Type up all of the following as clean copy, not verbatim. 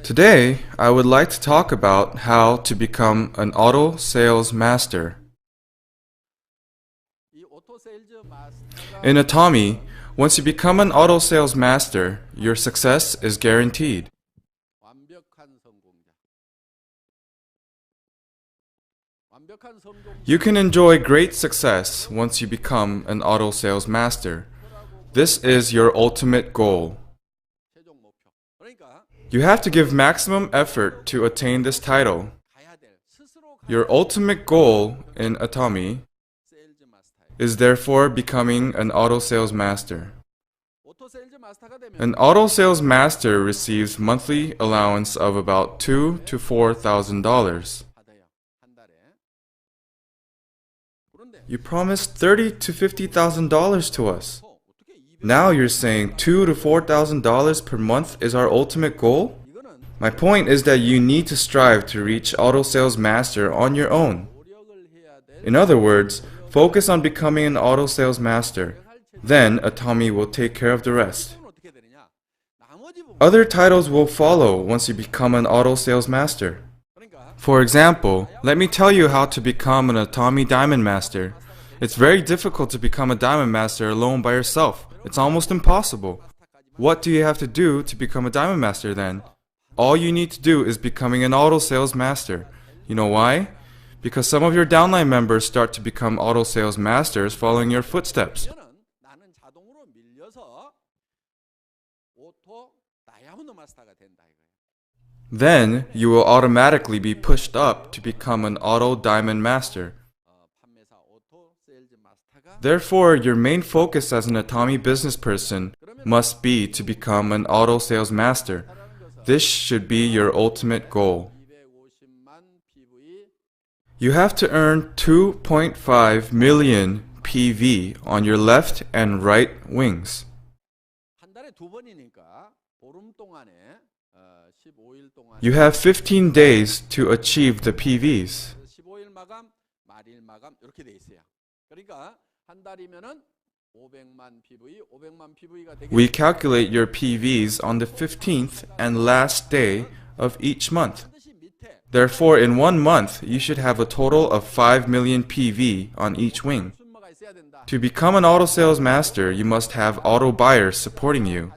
Today, I would like to talk about how to become an auto sales master. In Atomy, once you become an auto sales master, your success is guaranteed. You can enjoy great success once you become an auto sales master. This is your ultimate goal. You have to give maximum effort to attain this title. Your ultimate goal in Atomy is therefore becoming an auto sales master. An auto sales master receives monthly allowance of about $2,000 to $4,000. You promised $30,000 to $50,000 to us. Now you're saying $2,000 to $4,000 per month is our ultimate goal? My point is that you need to strive to reach auto sales master on your own. In other words, focus on becoming an auto sales master. Then Atomy will take care of the rest. Other titles will follow once you become an auto sales master. For example, let me tell you how to become an Atomy Diamond Master. It's very difficult to become a Diamond Master alone by yourself. It's almost impossible. What do you have to do to become a Diamond Master then? All you need to do is becoming an auto sales master. You know why? Because some of your downline members start to become auto sales masters following your footsteps. Then you will automatically be pushed up to become an auto diamond master. Therefore, your main focus as an Atomy business person must be to become an auto sales master. This should be your ultimate goal. You have to earn 2.5 million PV on your left and right wings. You have 15 days to achieve the PVs. We calculate your PVs on the 15th and last day of each month. Therefore, in 1 month, you should have a total of 5 million PV on each wing. To become an auto sales master, you must have auto buyers supporting you.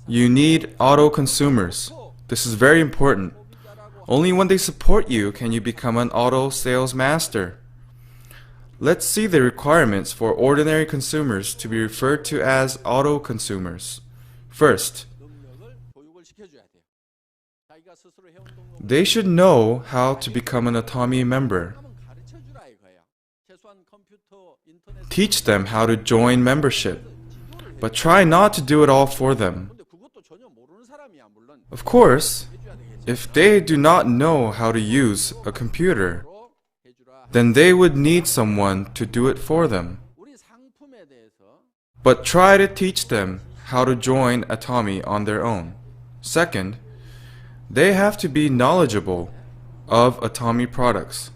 You need auto consumers. This is very important. Only when they support you can you become an auto sales master. Let's see the requirements for ordinary consumers to be referred to as auto consumers. First, they should know how to become an Atomy member. Teach them how to join membership, but try not to do it all for them. Of course, if they do not know how to use a computer, then they would need someone to do it for them. But try to teach them how to join Atomy on their own. Second, they have to be knowledgeable of Atomy products.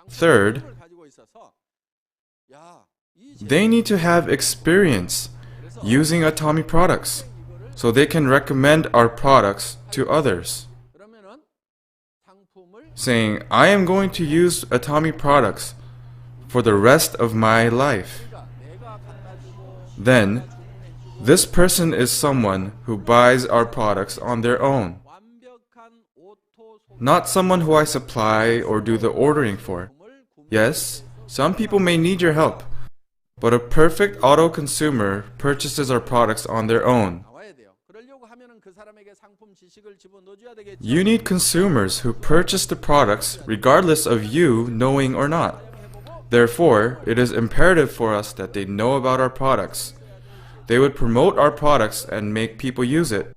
Third, they need to have experience using Atomy products so they can recommend our products to others. Saying, I am going to use Atomy products for the rest of my life. Then, this person is someone who buys our products on their own. Not someone who I supply or do the ordering for. Yes, some people may need your help, but a perfect auto consumer purchases our products on their own. You need consumers who purchase the products regardless of you knowing or not. Therefore, it is imperative for us that they know about our products. They would promote our products and make people use it.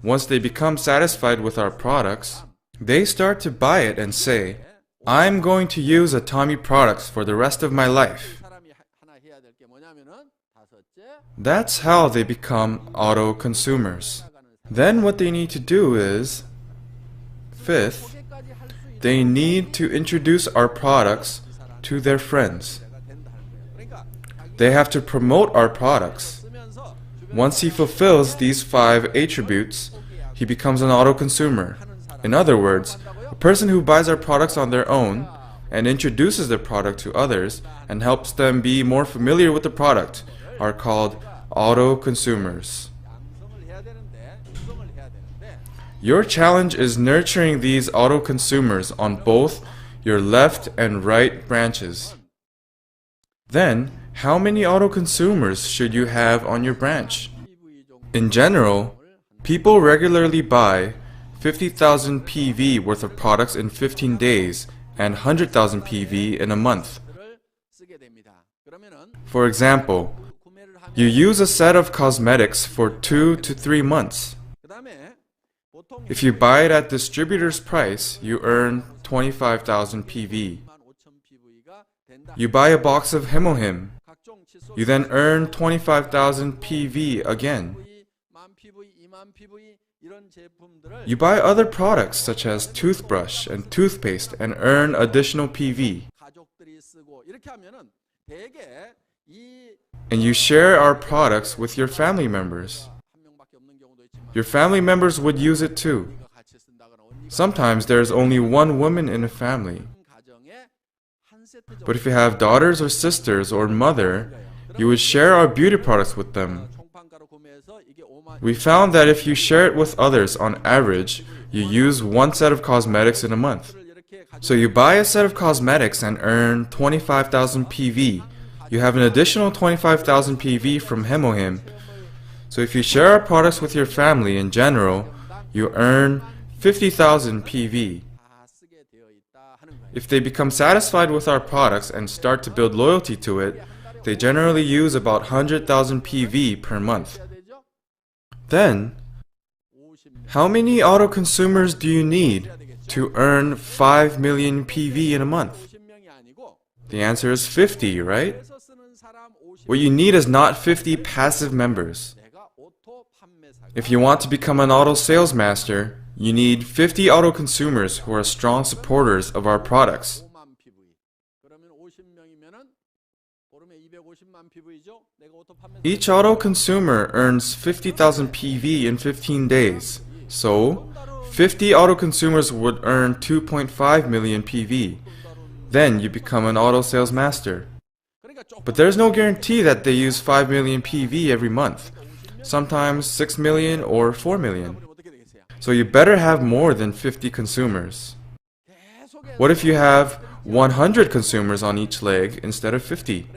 Once they become satisfied with our products, they start to buy it and say, I'm going to use Atomy products for the rest of my life. That's how they become auto consumers. Then what they need to do is, fifth, they need to introduce our products to their friends. They have to promote our products. Once he fulfills these 5 attributes, he becomes an auto consumer. In other words, a person who buys our products on their own and introduces their product to others and helps them be more familiar with the product are called auto consumers. Your challenge is nurturing these auto consumers on both your left and right branches. Then, how many auto consumers should you have on your branch? In general, people regularly buy 50,000 PV worth of products in 15 days and 100,000 PV in a month. For example, you use a set of cosmetics for 2 to 3 months. If you buy it at distributor's price, you earn 25,000 PV. You buy a box of Hemohim. You then earn 25,000 PV again. You buy other products such as toothbrush and toothpaste and earn additional PV. And you share our products with your family members. Your family members would use it too. Sometimes there is only one woman in a family. But if you have daughters or sisters or mother, you would share our beauty products with them. We found that if you share it with others, on average, you use 1 set of cosmetics in a month. So you buy a set of cosmetics and earn 25,000 PV. You have an additional 25,000 PV from Hemohim. So if you share our products with your family in general, you earn 50,000 PV. If they become satisfied with our products and start to build loyalty to it, they generally use about 100,000 PV per month. Then, how many auto consumers do you need to earn 5 million PV in a month? The answer is 50, right? What you need is not 50 passive members. If you want to become an auto sales master, you need 50 auto consumers who are strong supporters of our products. Each auto consumer earns 50,000 PV in 15 days. So, 50 auto consumers would earn 2.5 million PV. Then you become an auto sales master. But there's no guarantee that they use 5 million PV every month. Sometimes 6 million or 4 million. So you better have more than 50 consumers. What if you have 100 consumers on each leg instead of 50?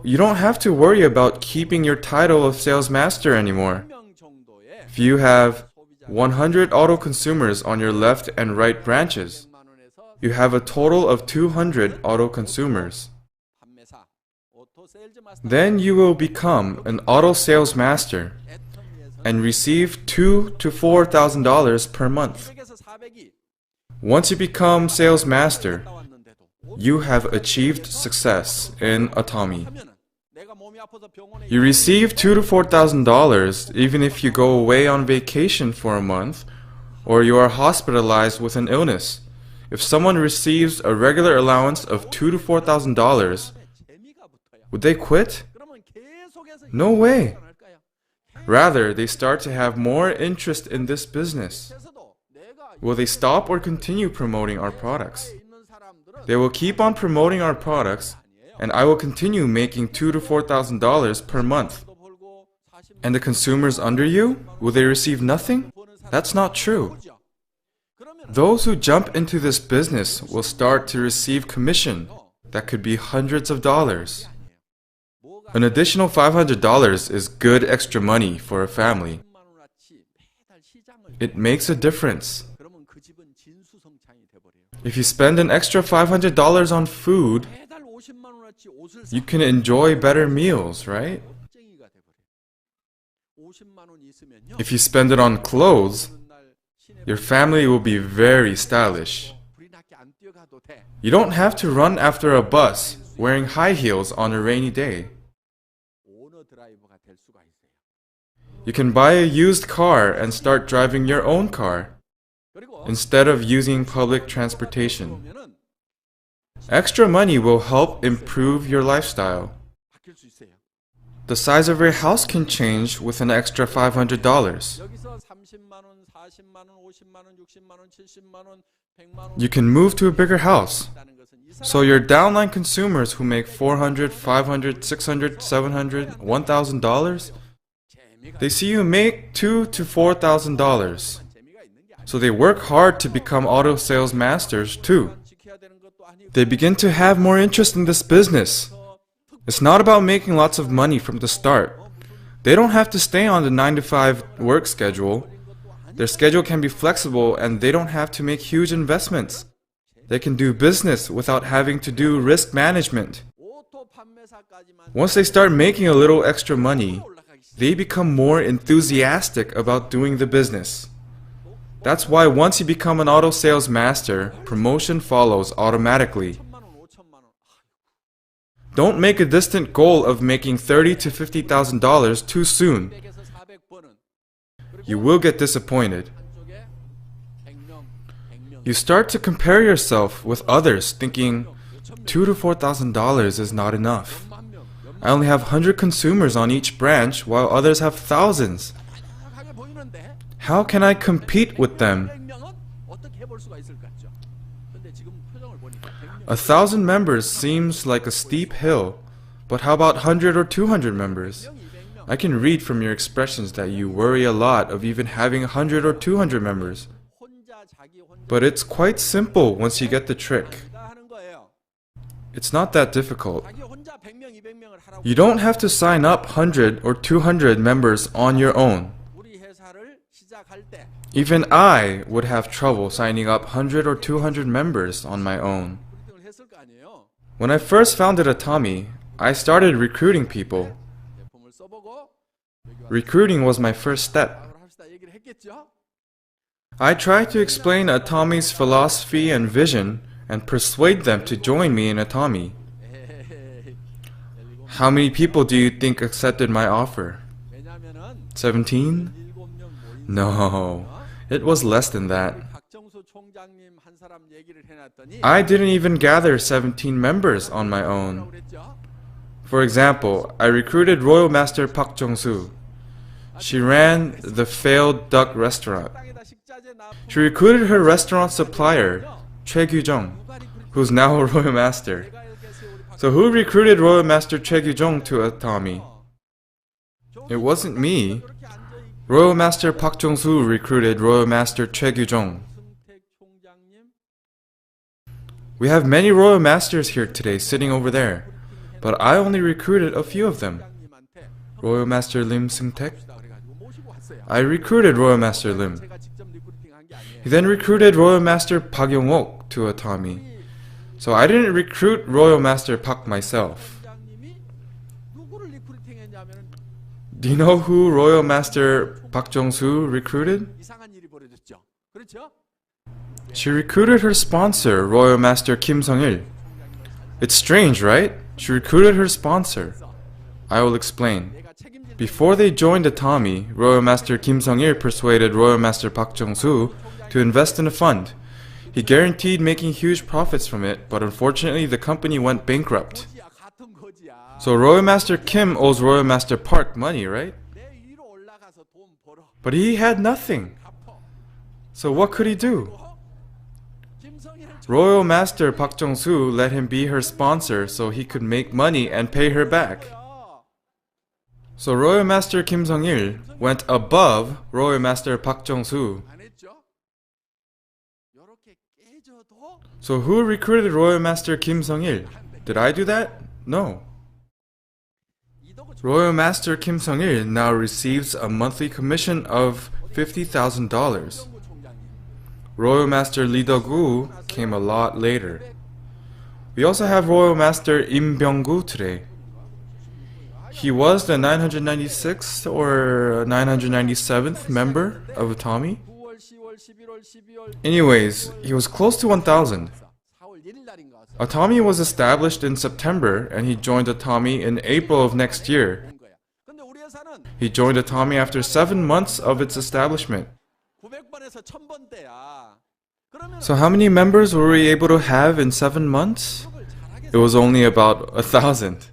You don't have to worry about keeping your title of sales master anymore. If you have 100 auto consumers on your left and right branches, you have a total of 200 auto consumers. Then you will become an auto sales master and receive $2,000 to $4,000 per month. Once you become sales master, you have achieved success in Atomy. You receive $2,000 to $4,000 even if you go away on vacation for a month or you are hospitalized with an illness. If someone receives a regular allowance of $2,000 to $4,000, would they quit? No way. Rather, they start to have more interest in this business. Will they stop or continue promoting our products? They will keep on promoting our products, and I will continue making $2,000 to $4,000 per month. And the consumers under you, will they receive nothing? That's not true. Those who jump into this business will start to receive commission that could be hundreds of dollars. An additional $500 is good extra money for a family. It makes a difference. If you spend an extra $500 on food, you can enjoy better meals, right? If you spend it on clothes, your family will be very stylish. You don't have to run after a bus wearing high heels on a rainy day. You can buy a used car and start driving your own car instead of using public transportation. Extra money will help improve your lifestyle. The size of your house can change with an extra $500. You can move to a bigger house. So your downline consumers who make $400, $500, $600, $700, $1,000, they see you make $2,000 to $4,000. So they work hard to become auto sales masters too. They begin to have more interest in this business. It's not about making lots of money from the start. They don't have to stay on the 9-to-5 work schedule. Their schedule can be flexible and they don't have to make huge investments. They can do business without having to do risk management. Once they start making a little extra money, they become more enthusiastic about doing the business. That's why once you become an auto sales master, promotion follows automatically. Don't make a distant goal of making $30,000 to $50,000 too soon. You will get disappointed. You start to compare yourself with others, thinking $2,000 to $4,000 is not enough. I only have 100 consumers on each branch while others have thousands. How can I compete with them? 1,000 members seems like a steep hill, but how about 100 or 200 members? I can read from your expressions that you worry a lot of even having 100 or 200 members. But it's quite simple once you get the trick. It's not that difficult. You don't have to sign up 100 or 200 members on your own. Even I would have trouble signing up 100 or 200 members on my own. When I first founded Atomy, I started recruiting people. Recruiting was my first step. I tried to explain Atomy's philosophy and vision and persuade them to join me in Atomy. How many people do you think accepted my offer? 17? No, it was less than that. I didn't even gather 17 members on my own. For example, I recruited Royal Master Park Jong-soo. She ran the failed duck restaurant. She recruited her restaurant supplier, Choi Gyu-jung, who's now a Royal Master. So who recruited Royal Master Choi Gyu-jung to Atomy? It wasn't me. Royal Master Park Jong-soo recruited Royal Master Choi Gyu-jung. We have many Royal Masters here today sitting over there, but I only recruited a few of them. Royal Master Lim Seung-taek. I recruited Royal Master Lim. He then recruited Royal Master Park Yong-ok to Atomy. So I didn't recruit Royal Master Park myself. Do you know who Royal Master Park Jong-soo recruited? She recruited her sponsor, Royal Master Kim Sung-il. It's strange, right? She recruited her sponsor. I will explain. Before they joined Atomy, Royal Master Kim Sung-il persuaded Royal Master Park Jong-soo to invest in a fund. He guaranteed making huge profits from it, but unfortunately the company went bankrupt. So Royal Master Kim owes Royal Master Park money, right? But he had nothing. So what could he do? Royal Master Park Jong-soo let him be her sponsor so he could make money and pay her back. So Royal Master Kim Sung-il went above Royal Master Park Jong-soo. So who recruited Royal Master Kim Sung-il? Did I do that? No. Royal Master Kim Sung-il now receives a monthly commission of $50,000. Royal Master Lee Duk-woo came a lot later. We also have Royal Master Im Byung-gu today. He was the 996th or 997th member of Atomy. Anyways, he was close to 1,000. Atomy was established in September and he joined Atomy in April of next year. He joined Atomy after 7 months of its establishment. So how many members were we able to have in 7 months? It was only about 1,000.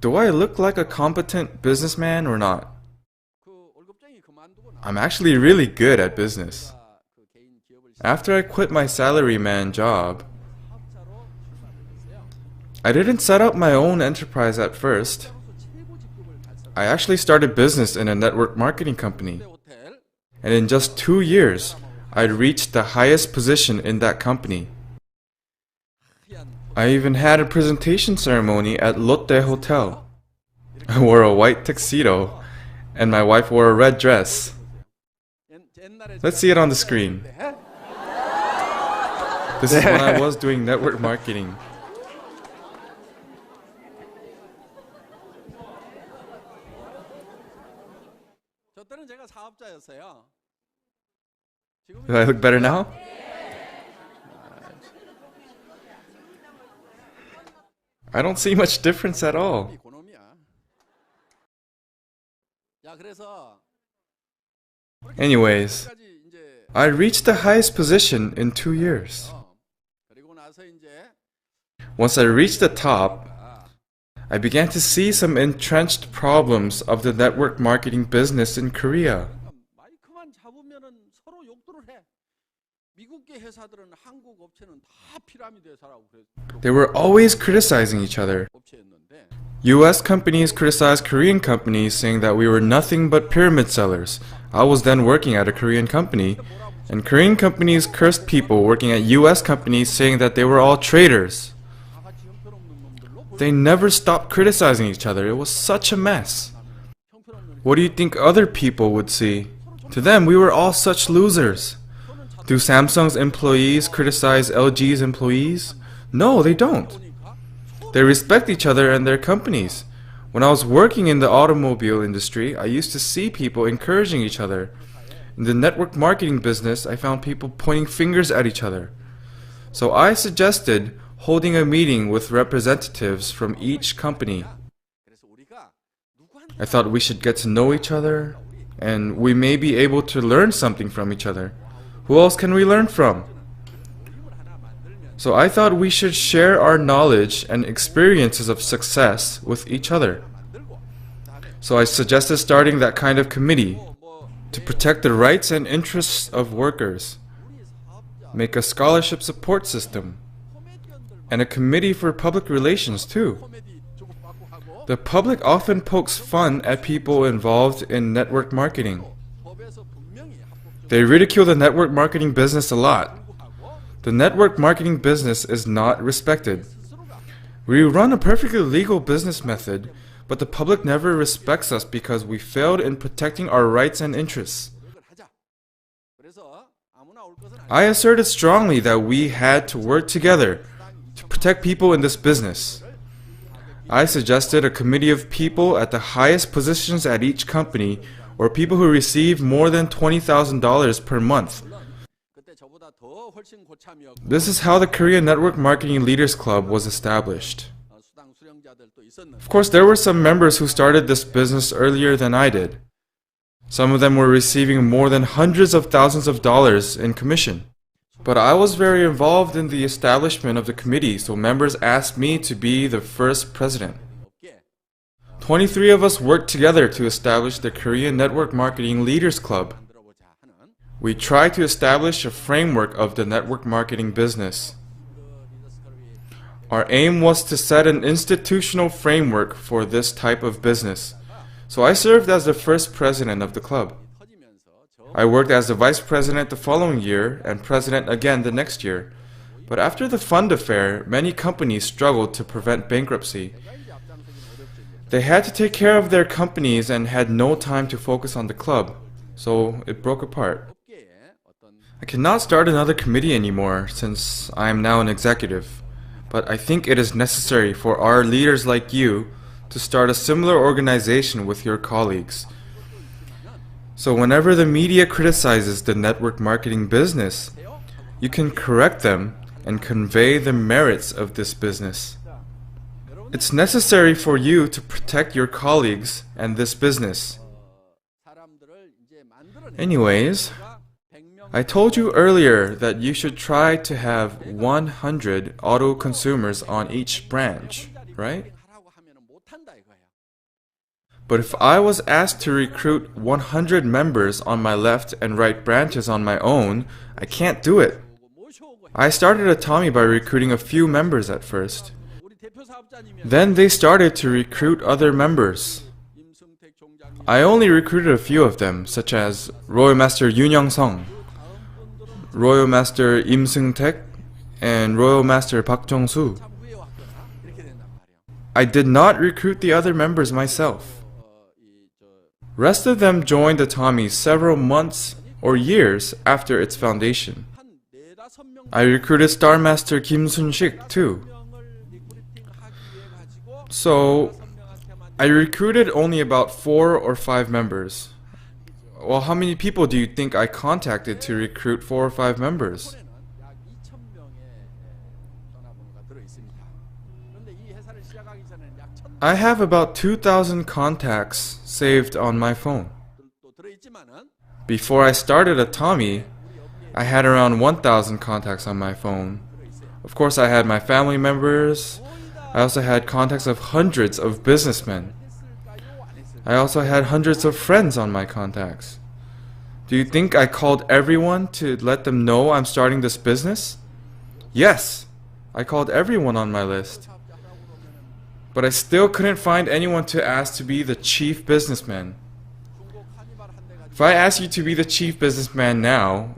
Do I look like a competent businessman or not? I'm actually really good at business. After I quit my salaryman job, I didn't set up my own enterprise at first. I actually started business in a network marketing company. And in just 2 years, I'd reached the highest position in that company. I even had a presentation ceremony at Lotte Hotel. I wore a white tuxedo, and my wife wore a red dress. Let's see it on the screen. This is when I was doing network marketing. Do I look better now? I don't see much difference at all. Anyways, I reached the highest position in 2 years. Once I reached the top, I began to see some entrenched problems of the network marketing business in Korea. They were always criticizing each other. US companies criticized Korean companies, saying that we were nothing but pyramid sellers. I was then working at a Korean company, and Korean companies cursed people working at US companies, saying that they were all traitors. They never stopped criticizing each other. It was such a mess. What do you think other people would see? To them, we were all such losers. Do Samsung's employees criticize LG's employees? No, they don't. They respect each other and their companies. When I was working in the automobile industry, I used to see people encouraging each other. In the network marketing business, I found people pointing fingers at each other. So I suggested holding a meeting with representatives from each company. I thought we should get to know each other, and we may be able to learn something from each other. Who else can we learn from? So I thought we should share our knowledge and experiences of success with each other. So I suggested starting that kind of committee to protect the rights and interests of workers, make a scholarship support system, and a committee for public relations too. The public often pokes fun at people involved in network marketing. They ridicule the network marketing business a lot. The network marketing business is not respected. We run a perfectly legal business method, but the public never respects us because we failed in protecting our rights and interests. I asserted strongly that we had to work together to protect people in this business. I suggested a committee of people at the highest positions at each company, or people who receive more than $20,000 per month. This is how the Korean Network Marketing Leaders Club was established. Of course, there were some members who started this business earlier than I did. Some of them were receiving more than hundreds of thousands of dollars in commission. But I was very involved in the establishment of the committee, so members asked me to be the first president. 23 of us worked together to establish the Korean Network Marketing Leaders Club. We tried to establish a framework of the network marketing business. Our aim was to set an institutional framework for this type of business. So I served as the first president of the club. I worked as the vice president the following year and president again the next year. But after the fund affair, many companies struggled to prevent bankruptcy. They had to take care of their companies and had no time to focus on the club, so it broke apart. I cannot start another committee anymore since I am now an executive, but I think it is necessary for our leaders like you to start a similar organization with your colleagues. So whenever the media criticizes the network marketing business, you can correct them and convey the merits of this business. It's necessary for you to protect your colleagues and this business. Anyways, I told you earlier that you should try to have 100 auto consumers on each branch, right? But if I was asked to recruit 100 members on my left and right branches on my own, I can't do it. I started Atomy by recruiting a few members at first. Then they started to recruit other members. I only recruited a few of them, such as Royal Master Yoon Young-sung, Royal Master Im Seung-taek, and Royal Master Park Jong-soo. I did not recruit the other members myself. Rest of them joined Atomy several months or years after its foundation. I recruited Star Master Kim Sun-sik too. So, I recruited only about 4 or 5 members. Well, how many people do you think I contacted to recruit 4 or 5 members? I have about 2,000 contacts saved on my phone. Before I started Atomy, I had around 1,000 contacts on my phone. Of course, I had my family members. I also had contacts of hundreds of businessmen. I also had hundreds of friends on my contacts. Do you think I called everyone to let them know I'm starting this business? Yes, I called everyone on my list. But I still couldn't find anyone to ask to be the chief businessman. If I asked you to be the chief businessman now,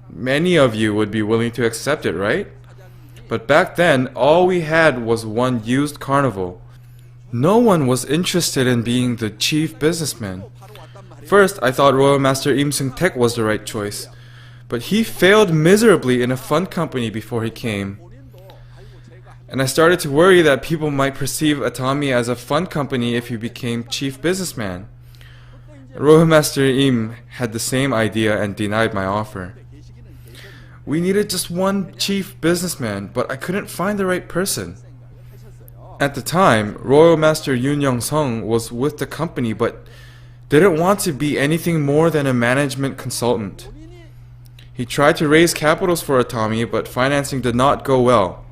many of you would be willing to accept it, right? But back then, all we had was one used carnival. No one was interested in being the chief businessman. First, I thought Royal Master Im Seung-taek was the right choice, but he failed miserably in a fun company before he came. And I started to worry that people might perceive Atomy as a fun company if he became chief businessman. Royal Master Im had the same idea and denied my offer. We needed just one chief businessman, but I couldn't find the right person. At the time, Royal Master Yoon Young-sung was with the company but didn't want to be anything more than a management consultant. He tried to raise capitals for Atomy, but financing did not go well.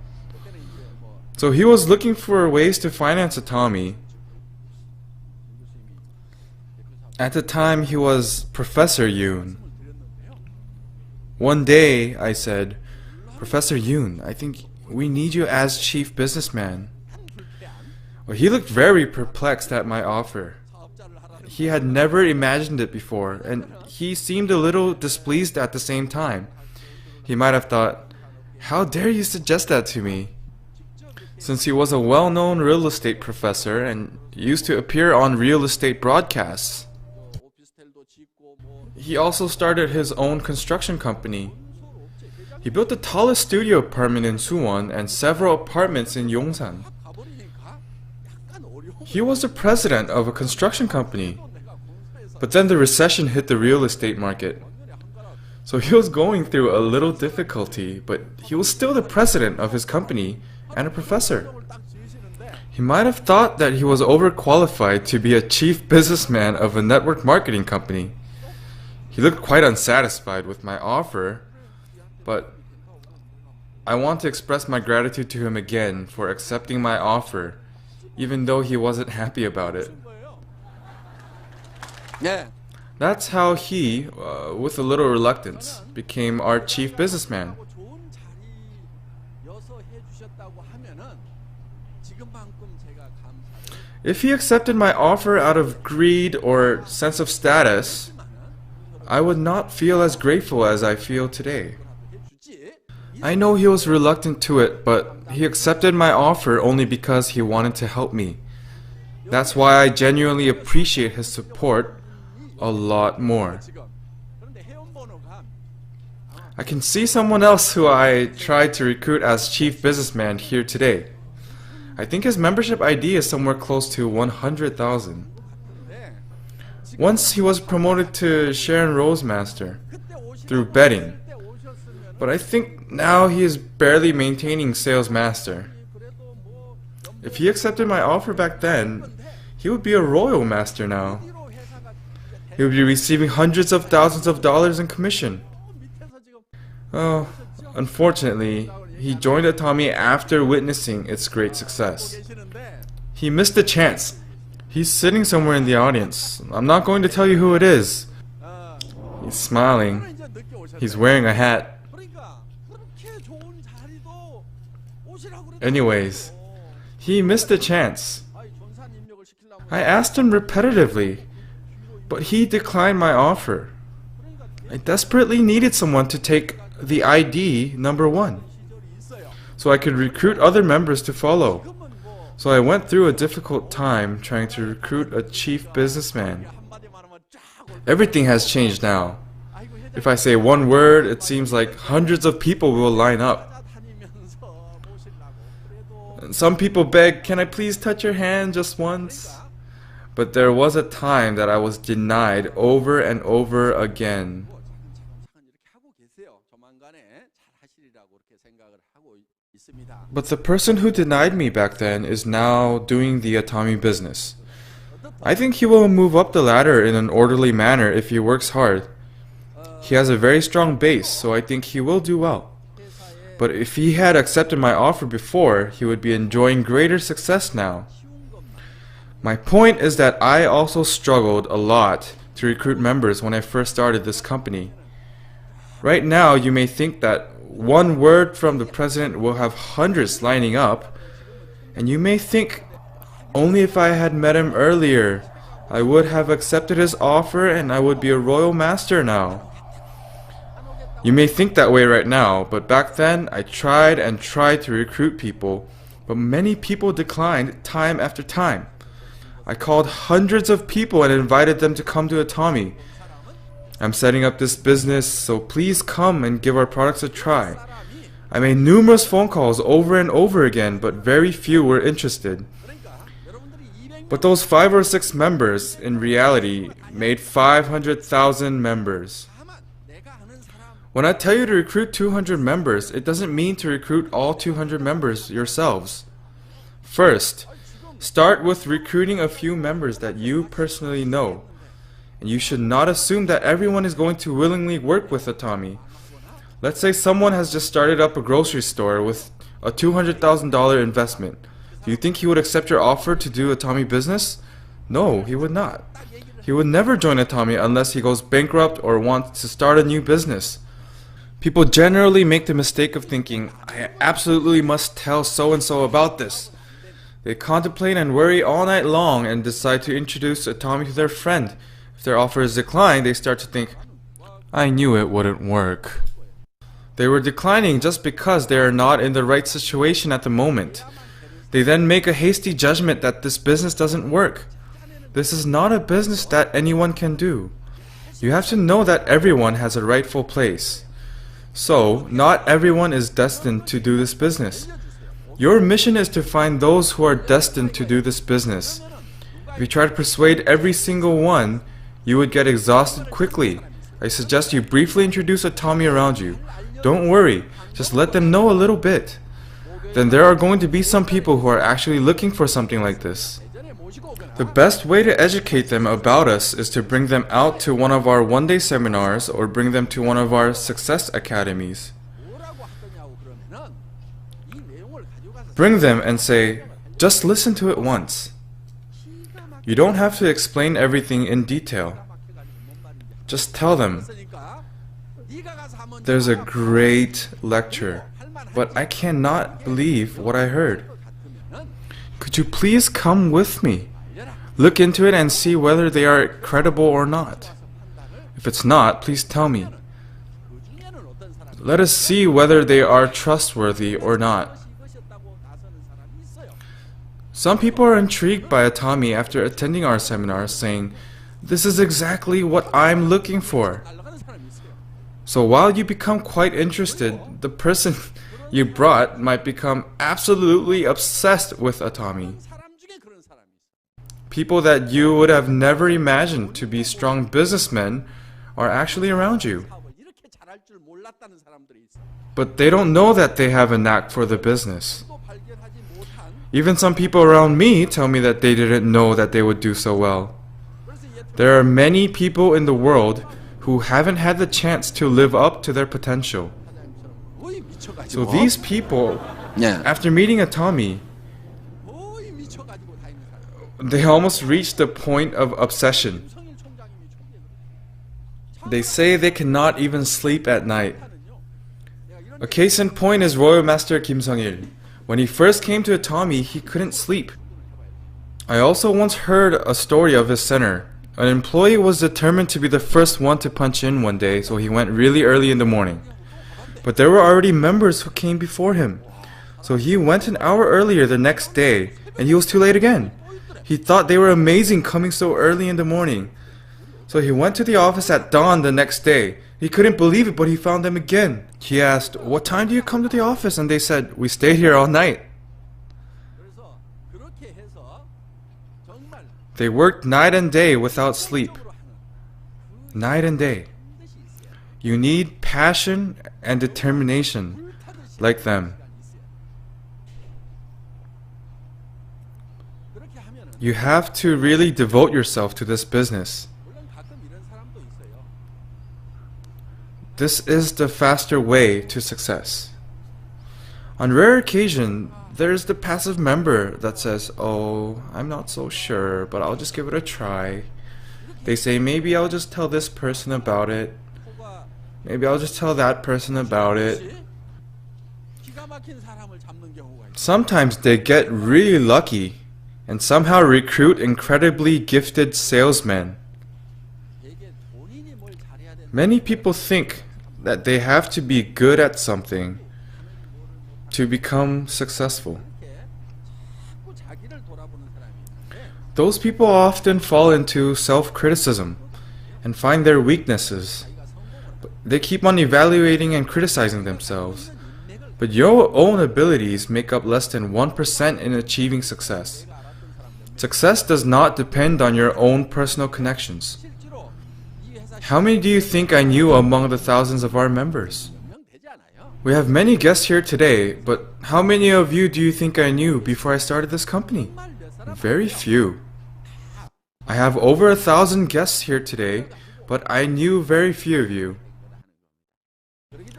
So he was looking for ways to finance Atomy. At the time, he was Professor Yoon. One day, I said, "Professor Yoon, I think we need you as chief businessman." Well, he looked very perplexed at my offer. He had never imagined it before, and he seemed a little displeased at the same time. He might have thought, "How dare you suggest that to me?" Since he was a well-known real estate professor and used to appear on real estate broadcasts. He also started his own construction company. He built the tallest studio apartment in Suwon and several apartments in Yongsan. He was the president of a construction company. But then the recession hit the real estate market. So he was going through a little difficulty, but he was still the president of his company and a professor. He might have thought that he was overqualified to be a chief businessman of a network marketing company. He looked quite unsatisfied with my offer, but I want to express my gratitude to him again for accepting my offer, even though he wasn't happy about it. That's how he, with a little reluctance, became our chief businessman. If he accepted my offer out of greed or sense of status, I would not feel as grateful as I feel today. I know he was reluctant to it, but he accepted my offer only because he wanted to help me. That's why I genuinely appreciate his support a lot more. I can see someone else who I tried to recruit as chief businessman here today. I think his membership ID is somewhere close to 100,000. Once he was promoted to Sharon Rose Master through betting, but I think now he is barely maintaining Sales Master. If he accepted my offer back then, he would be a Royal Master now. He would be receiving hundreds of thousands of dollars in commission. Oh, unfortunately, he joined Atomy after witnessing its great success. He missed the chance. He's sitting somewhere in the audience. I'm not going to tell you who it is. He's smiling. He's wearing a hat. Anyways, he missed the chance. I asked him repetitively, but he declined my offer. I desperately needed someone to take the ID number 1, so I could recruit other members to follow. So I went through a difficult time trying to recruit a chief businessman. Everything has changed now. If I say one word, it seems like hundreds of people will line up. And some people beg, "Can I please touch your hand just once?" But there was a time that I was denied over and over again. But the person who denied me back then is now doing the Atomy business. I think he will move up the ladder in an orderly manner if he works hard. He has a very strong base, so I think he will do well. But if he had accepted my offer before, he would be enjoying greater success now. My point is that I also struggled a lot to recruit members when I first started this company. Right now, you may think that one word from the president will have hundreds lining up, and you may think, only if I had met him earlier, I would have accepted his offer and I would be a royal master now. You may think that way right now, but back then I tried and tried to recruit people, but many people declined time after time. I called hundreds of people and invited them to come to Atomy. I'm setting up this business, so please come and give our products a try. I made numerous phone calls over and over again, but very few were interested. But those 5 or 6 members, in reality, made 500,000 members. When I tell you to recruit 200 members, it doesn't mean to recruit all 200 members yourselves. First, start with recruiting a few members that you personally know. And you should not assume that everyone is going to willingly work with Atomy. Let's say someone has just started up a grocery store with a $200,000 investment. Do you think he would accept your offer to do Atomy business? No, he would not. He would never join Atomy unless he goes bankrupt or wants to start a new business. People generally make the mistake of thinking, I absolutely must tell so-and-so about this. They contemplate and worry all night long and decide to introduce Atomy to their friend. If their offer is declined, they start to think, I knew it wouldn't work. They were declining just because they are not in the right situation at the moment. They then make a hasty judgment that this business doesn't work. This is not a business that anyone can do. You have to know that everyone has a rightful place. So, not everyone is destined to do this business. Your mission is to find those who are destined to do this business. If you try to persuade every single one, you would get exhausted quickly. I suggest you briefly introduce Atomy around you. Don't worry, just let them know a little bit. Then there are going to be some people who are actually looking for something like this. The best way to educate them about us is to bring them out to one of our one-day seminars or bring them to one of our success academies. Bring them and say, just listen to it once. You don't have to explain everything in detail. Just tell them, there's a great lecture, but I cannot believe what I heard. Could you please come with me? Look into it and see whether they are credible or not. If it's not, please tell me. Let us see whether they are trustworthy or not. Some people are intrigued by Atomy after attending our seminars, saying, this is exactly what I'm looking for. So while you become quite interested, the person you brought might become absolutely obsessed with Atomy. People that you would have never imagined to be strong businessmen are actually around you. But they don't know that they have a knack for the business. Even some people around me tell me that they didn't know that they would do so well. There are many people in the world who haven't had the chance to live up to their potential. So these people, 예. after meeting Atomy, they almost reached the point of obsession. They say they cannot even sleep at night. A case in point is Royal Master Kim Sung-il. When he first came to Atomy, he couldn't sleep. I also once heard a story of his center. An employee was determined to be the first one to punch in one day, so he went really early in the morning. But there were already members who came before him. So he went an hour earlier the next day, and he was too late again. He thought they were amazing coming so early in the morning. So he went to the office at dawn the next day. He couldn't believe it, but he found them again. He asked, "What time do you come to the office?" And they said, "We stay here all night." They worked night and day without sleep. Night and day. You need passion and determination like them. You have to really devote yourself to this business. This is the faster way to success. On rare occasion, there's the passive member that says, "Oh, I'm not so sure, but I'll just give it a try." They say, "Maybe I'll just tell this person about it. Maybe I'll just tell that person about it." Sometimes they get really lucky and somehow recruit incredibly gifted salesmen. Many people think that they have to be good at something to become successful. Those people often fall into self-criticism and find their weaknesses. They keep on evaluating and criticizing themselves. But your own abilities make up less than 1% in achieving success. Success does not depend on your own personal connections. How many do you think I knew among the thousands of our members? We have many guests here today, but how many of you do you think I knew before I started this company? Very few. I have over 1,000 guests here today, but I knew very few of you.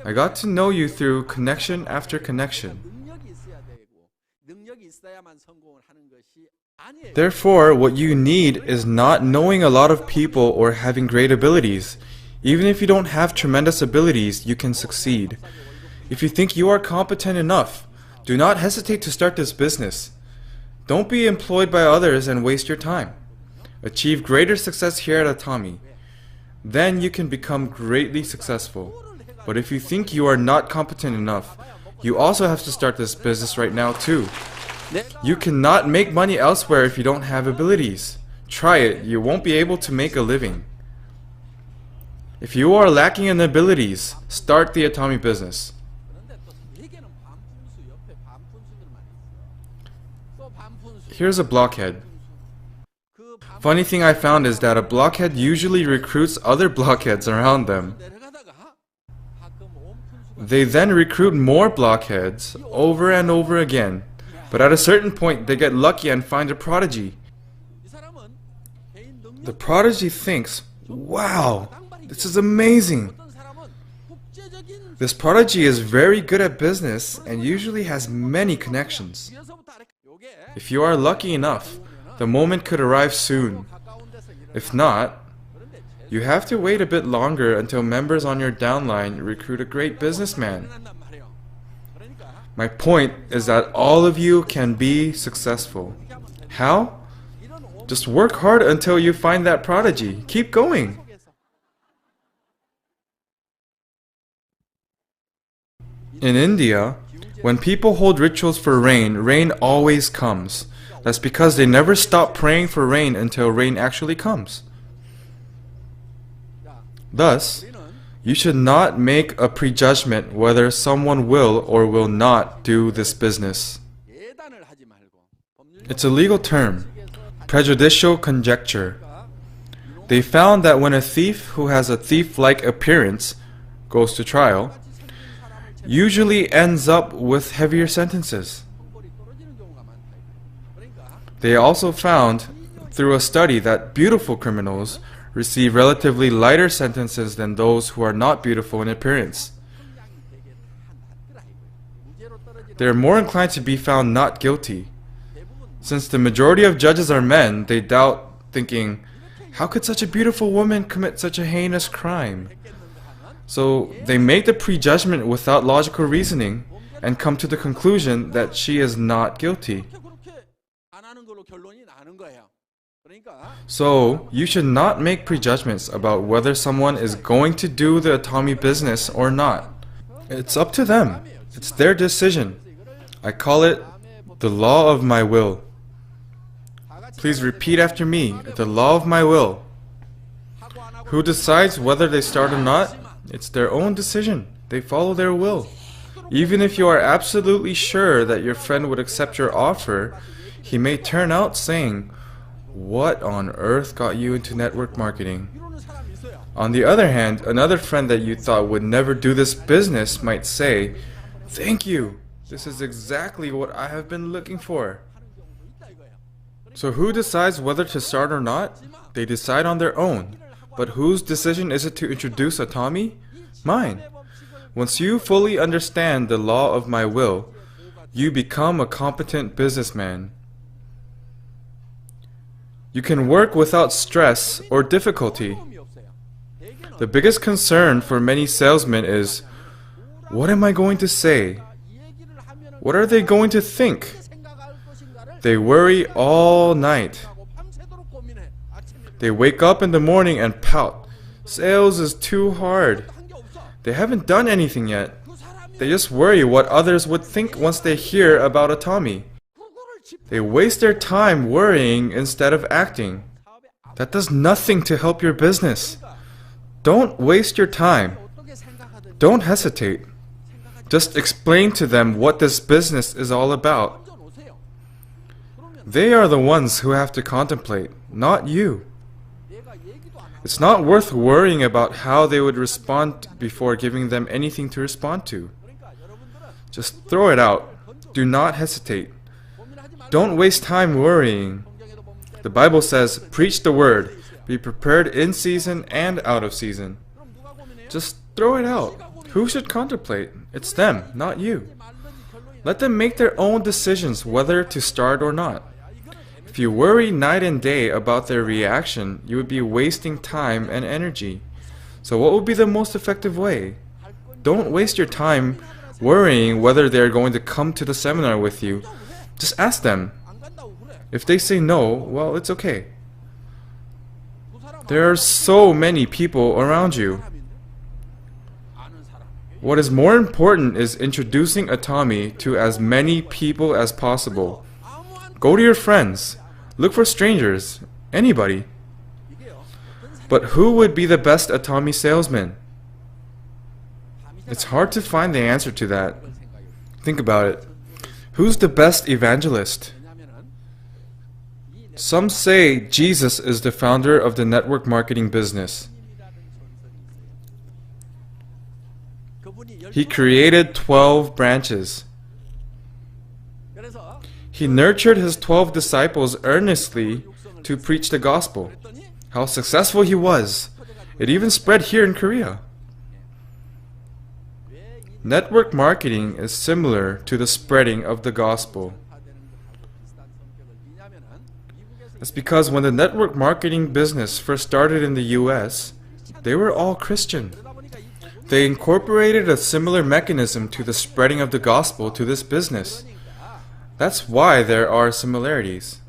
I got to know you through connection after connection. Therefore, what you need is not knowing a lot of people or having great abilities. Even if you don't have tremendous abilities, you can succeed. If you think you are competent enough, do not hesitate to start this business. Don't be employed by others and waste your time. Achieve greater success here at Atomy. Then you can become greatly successful. But if you think you are not competent enough, you also have to start this business right now too. You cannot make money elsewhere if you don't have abilities. Try it, you won't be able to make a living. If you are lacking in abilities, start the Atomy business. Here's a blockhead. Funny thing I found is that a blockhead usually recruits other blockheads around them. They then recruit more blockheads over and over again. But at a certain point, they get lucky and find a prodigy. The prodigy thinks, "Wow, this is amazing." This prodigy is very good at business and usually has many connections. If you are lucky enough, the moment could arrive soon. If not, you have to wait a bit longer until members on your downline recruit a great businessman. My point is that all of you can be successful. How? Just work hard until you find that prodigy. Keep going. In India, when people hold rituals for rain, rain always comes. That's because they never stop praying for rain until rain actually comes. Thus, you should not make a prejudgment whether someone will or will not do this business. It's a legal term, prejudicial conjecture. They found that when a thief who has a thief-like appearance goes to trial, usually ends up with heavier sentences. They also found through a study that beautiful criminals receive relatively lighter sentences than those who are not beautiful in appearance. they are more inclined to be found not guilty. Since the majority of judges are men, they doubt, thinking, how could such a beautiful woman commit such a heinous crime? So they make the prejudgment without logical reasoning and come to the conclusion that she is not guilty. So you should not make prejudgments about whether someone is going to do the Atomy business or not. It's up to them. It's their decision. I call it the law of my will. Please repeat after me, the law of my will. Who decides whether they start or not? It's their own decision. They follow their will. Even if you are absolutely sure that your friend would accept your offer, he may turn out saying, "What on earth got you into network marketing?" On the other hand, another friend that you thought would never do this business might say, "Thank you. This is exactly what I have been looking for." So who decides whether to start or not? They decide on their own. But whose decision is it to introduce Atomy? Mine. Once you fully understand the law of my will, you become a competent businessman. You can work without stress or difficulty. The biggest concern for many salesmen is, what am I going to say? What are they going to think? They worry all night. They wake up in the morning and pout. Sales is too hard. They haven't done anything yet. They just worry what others would think once they hear about Atomy. They waste their time worrying instead of acting. That does nothing to help your business. Don't waste your time. Don't hesitate. Just explain to them what this business is all about. They are the ones who have to contemplate, not you. It's not worth worrying about how they would respond before giving them anything to respond to. Just throw it out. Do not hesitate. Don't waste time worrying. The Bible says, preach the word. Be prepared in season and out of season. Just throw it out. Who should contemplate? It's them, not you. Let them make their own decisions whether to start or not. If you worry night and day about their reaction, you would be wasting time and energy. So what would be the most effective way? Don't waste your time worrying whether they are going to come to the seminar with you. Just ask them. If they say no, well, it's okay. There are so many people around you. What is more important is introducing Atomy to as many people as possible. Go to your friends. Look for strangers. Anybody. But who would be the best Atomy salesman? It's hard to find the answer to that. Think about it. Who's the best evangelist? Some say Jesus is the founder of the network marketing business. He created 12 branches. He nurtured his 12 disciples earnestly to preach the gospel. How successful he was! It even spread here in Korea. Network marketing is similar to the spreading of the gospel. That's because when the network marketing business first started in the US, they were all Christian. They incorporated a similar mechanism to the spreading of the gospel to this business. That's why there are similarities.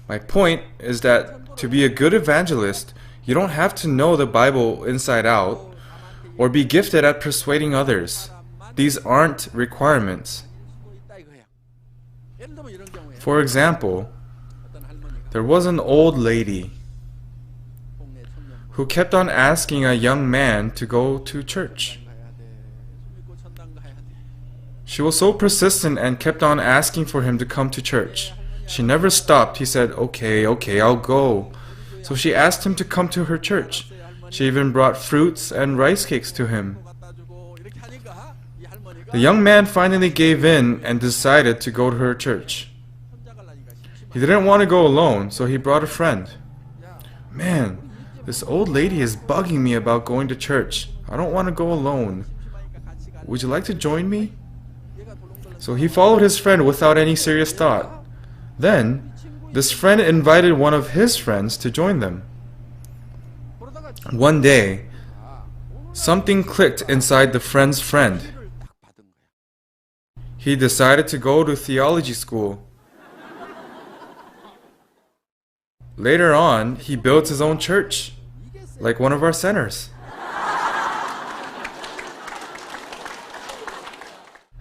My point is that to be a good evangelist, you don't have to know the Bible inside out or be gifted at persuading others. These aren't requirements. For example, there was an old lady who kept on asking a young man to go to church. She was so persistent and kept on asking for him to come to church. She never stopped. He said, okay, I'll go. So she asked him to come to her church. She even brought fruits and rice cakes to him. The young man finally gave in and decided to go to her church. He didn't want to go alone, so he brought a friend. Man, this old lady is bugging me about going to church. I don't want to go alone. Would you like to join me? So he followed his friend without any serious thought. Then, this friend invited one of his friends to join them. One day, something clicked inside the friend's friend. He decided to go to theology school. Later on, he built his own church, like one of our centers.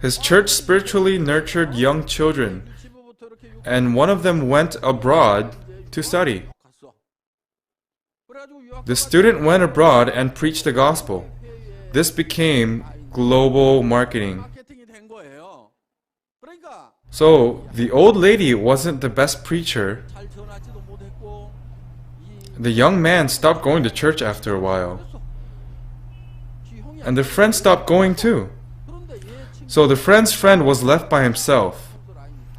His church spiritually nurtured young children, and one of them went abroad to study. The student went abroad and preached the gospel. This became global marketing. So, the old lady wasn't the best preacher. The young man stopped going to church after a while. And the friend stopped going too. So the friend's friend was left by himself.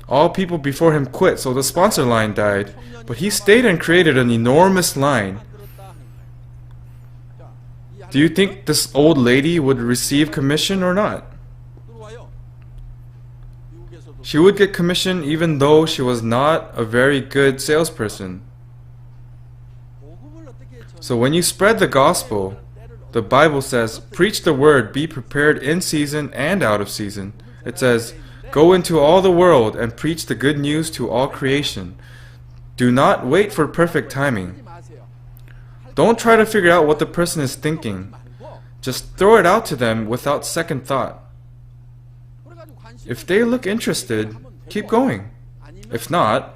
All people before him quit, so the sponsor line died, but he stayed and created an enormous line. Do you think this old lady would receive commission or not? She would get commission even though she was not a very good salesperson. So when you spread the gospel, the Bible says, preach the word, be prepared in season and out of season. It says, go into all the world and preach the good news to all creation. Do not wait for perfect timing. Don't try to figure out what the person is thinking. Just throw it out to them without second thought. If they look interested, keep going. If not,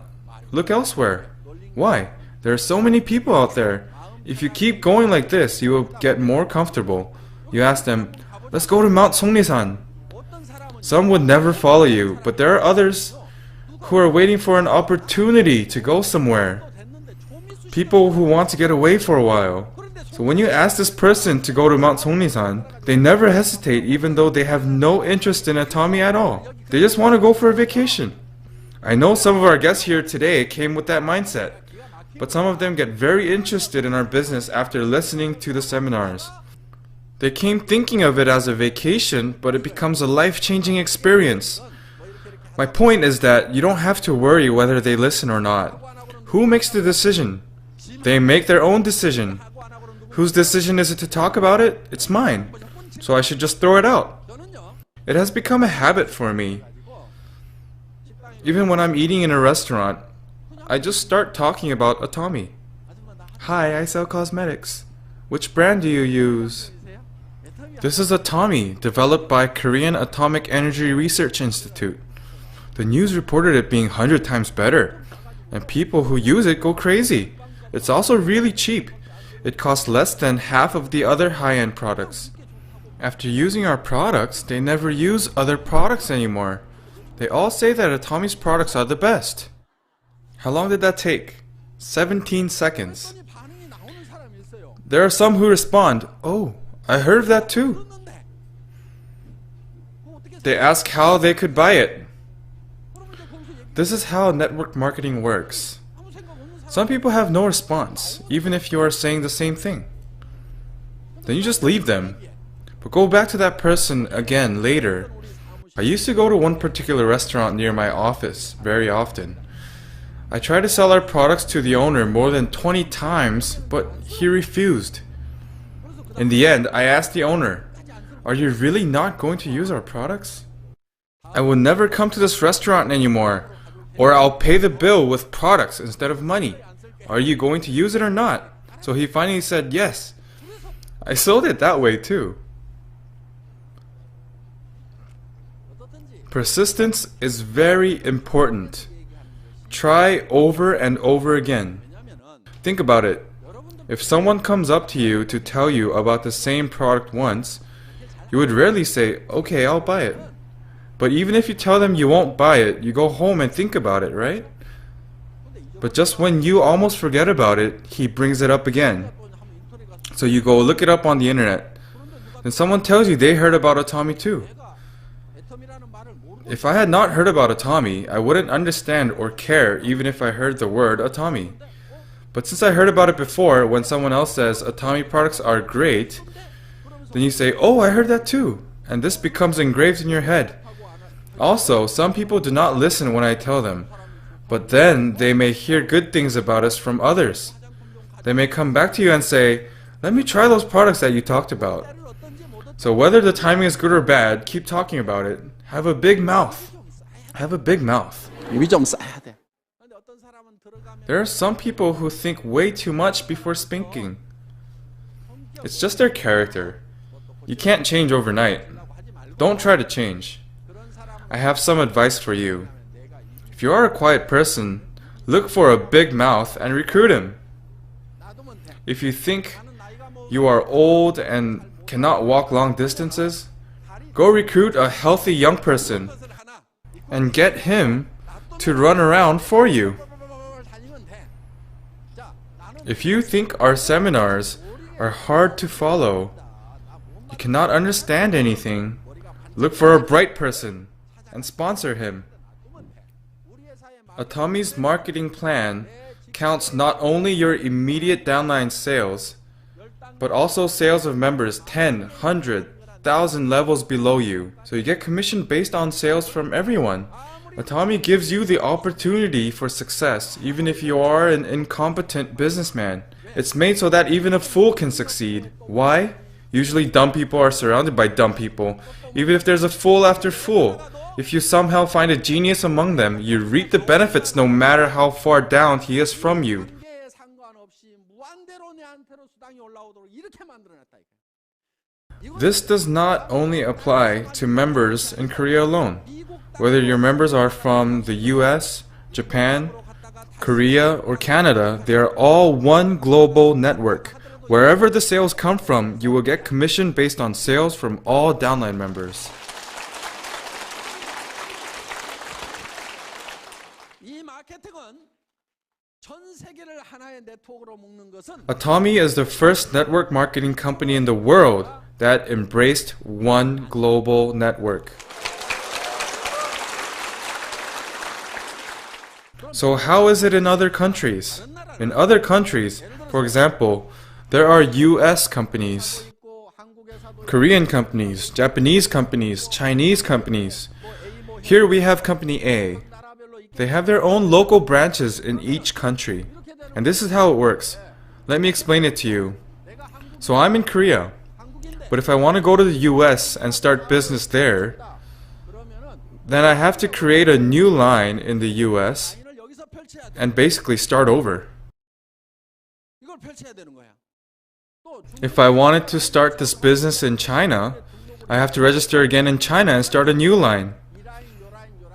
look elsewhere. Why? There are so many people out there. If you keep going like this, you will get more comfortable. You ask them, let's go to Mount Songnisan. Some would never follow you, but there are others who are waiting for an opportunity to go somewhere. People who want to get away for a while. So when you ask this person to go to Mount Songnisan, they never hesitate even though they have no interest in Atomy at all. They just want to go for a vacation. I know some of our guests here today came with that mindset. But some of them get very interested in our business after listening to the seminars. They came thinking of it as a vacation, but it becomes a life-changing experience. My point is that you don't have to worry whether they listen or not. Who makes the decision? They make their own decision. Whose decision is it to talk about it? It's mine. So I should just throw it out. It has become a habit for me. Even when I'm eating in a restaurant, I just start talking about Atomy. Hi, I sell cosmetics. Which brand do you use? This is Atomy, developed by Korean Atomic Energy Research Institute. The news reported it being 100 times better, and people who use it go crazy. It's also really cheap. It costs less than half of the other high-end products. After using our products, they never use other products anymore. They all say that Atomy's products are the best. How long did that take? 17 seconds. There are some who respond, oh, I heard of that too. They ask how they could buy it. This is how network marketing works. Some people have no response, even if you are saying the same thing. Then you just leave them. But go back to that person again later. I used to go to one particular restaurant near my office very often. I tried to sell our products to the owner more than 20 times, but he refused. In the end, I asked the owner, are you really not going to use our products? I will never come to this restaurant anymore, or I'll pay the bill with products instead of money. Are you going to use it or not? So he finally said yes. I sold it that way too. Persistence is very important. Try over and over again. Think about it. If someone comes up to you to tell you about the same product once, you would rarely say, okay, I'll buy it. But even if you tell them you won't buy it, you go home and think about it, right? But just when you almost forget about it, he brings it up again. So you go look it up on the internet. Then someone tells you they heard about Atomy too. If I had not heard about Atomy, I wouldn't understand or care even if I heard the word Atomy. But since I heard about it before, when someone else says Atomy products are great, then you say, oh, I heard that too. And this becomes engraved in your head. Also, some people do not listen when I tell them, but then they may hear good things about us from others. They may come back to you and say, "Let me try those products that you talked about." So whether the timing is good or bad, keep talking about it. Have a big mouth. Have a big mouth. 입이 좀 싸야 돼. There are some people who think way too much before speaking. It's just their character. You can't change overnight. Don't try to change. I have some advice for you. If you are a quiet person, look for a big mouth and recruit him. If you think you are old and cannot walk long distances, go recruit a healthy young person and get him to run around for you. If you think our seminars are hard to follow, you cannot understand anything, look for a bright person and sponsor him. Atomy's marketing plan counts not only your immediate downline sales, but also sales of members 10, 100, 1,000 levels below you. So you get commission based on sales from everyone. Atomy gives you the opportunity for success, even if you are an incompetent businessman. It's made so that even a fool can succeed. Why? Usually dumb people are surrounded by dumb people. Even if there's a fool after fool, if you somehow find a genius among them, you reap the benefits no matter how far down he is from you. This does not only apply to members in Korea alone. Whether your members are from the US, Japan, Korea, or Canada, they are all one global network. Wherever the sales come from, you will get commission based on sales from all downline members. Atomy is the first network marketing company in the world that embraced one global network. So how is it in other countries? In other countries, for example, there are US companies, Korean companies, Japanese companies, Chinese companies. Here we have Company A. They have their own local branches in each country. And this is how it works. Let me explain it to you. So I'm in Korea. But if I want to go to the US and start business there, then I have to create a new line in the US and basically start over. If I wanted to start this business in China, I have to register again in China and start a new line.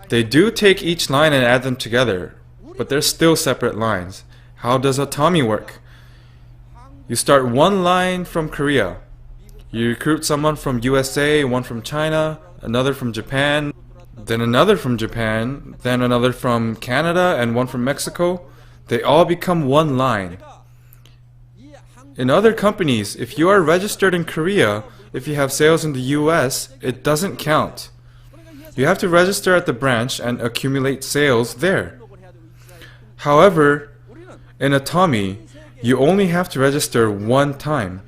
They do take each line and add them together, but they're still separate lines. How does Atomy work? You start one line from Korea. You recruit someone from USA, one from China, another from Japan, then another from Japan, then another from Canada, and one from Mexico. They all become one line. In other companies, if you are registered in Korea, if you have sales in the US, it doesn't count. You have to register at the branch and accumulate sales there. However, in Atomy, you only have to register one time.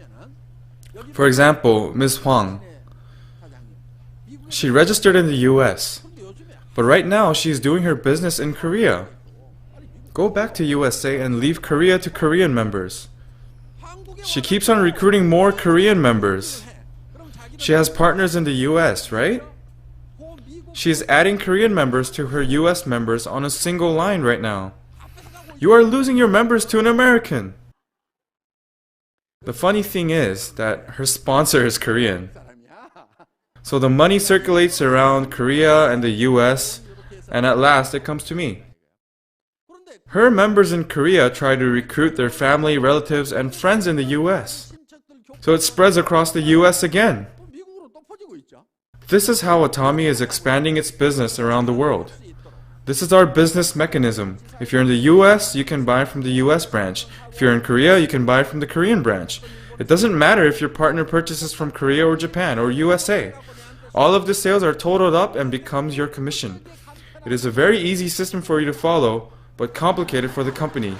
For example, Ms. Huang. She registered in the US, but right now she's doing her business in Korea. Go back to USA and leave Korea to Korean members. She keeps on recruiting more Korean members. She has partners in the US, right? She's adding Korean members to her US members on a single line right now. You are losing your members to an American. The funny thing is that her sponsor is Korean. So the money circulates around Korea and the US, and at last it comes to me. Her members in Korea try to recruit their family, relatives, and friends in the US. So it spreads across the US again. This is how Atomy is expanding its business around the world. This is our business mechanism. If you're in the US, you can buy from the US branch. If you're in Korea, you can buy from the Korean branch. It doesn't matter if your partner purchases from Korea or Japan or USA. All of the sales are totaled up and becomes your commission. It is a very easy system for you to follow, but complicated for the company.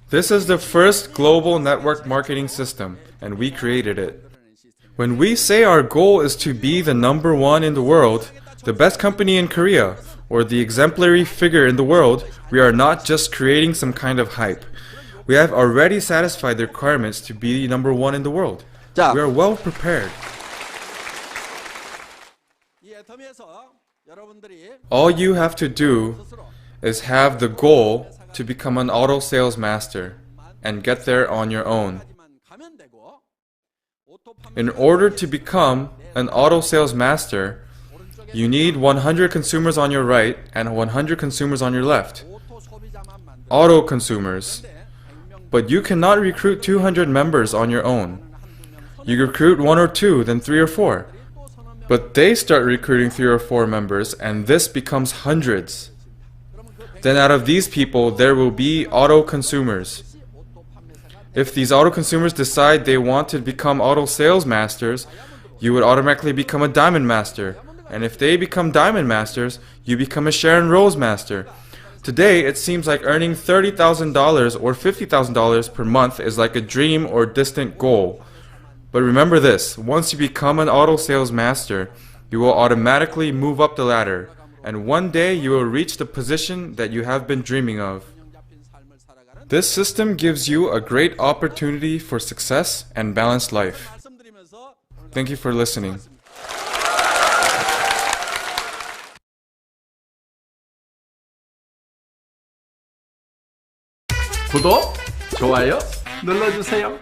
This is the first global network marketing system, and we created it. When we say our goal is to be the number one in the world, the best company in Korea, or the exemplary figure in the world, we are not just creating some kind of hype. We have already satisfied the requirements to be number one in the world. 자, We are well prepared. 이 애터미에서 여러분들이 All you have to do is have the goal to become an auto sales master and get there on your own. 가면 되고 In order to become an auto sales master, you need 100 consumers on your right and 100 consumers on your left. 오토 소비자만 만들. Auto consumers. But you cannot recruit 200 members on your own. You recruit 1 or 2, then 3 or 4. But they start recruiting 3 or 4 members, and this becomes hundreds. Then out of these people, there will be auto consumers. If these auto consumers decide they want to become auto sales masters, you would automatically become a diamond master. And if they become diamond masters, you become a Sharon Rose master. Today, it seems like earning $30,000 or $50,000 per month is like a dream or distant goal. But remember this, once you become an auto sales master, you will automatically move up the ladder, and one day you will reach the position that you have been dreaming of. This system gives you a great opportunity for success and balanced life. 말씀드리면서 Thank you for listening. 구독, 좋아요 눌러주세요.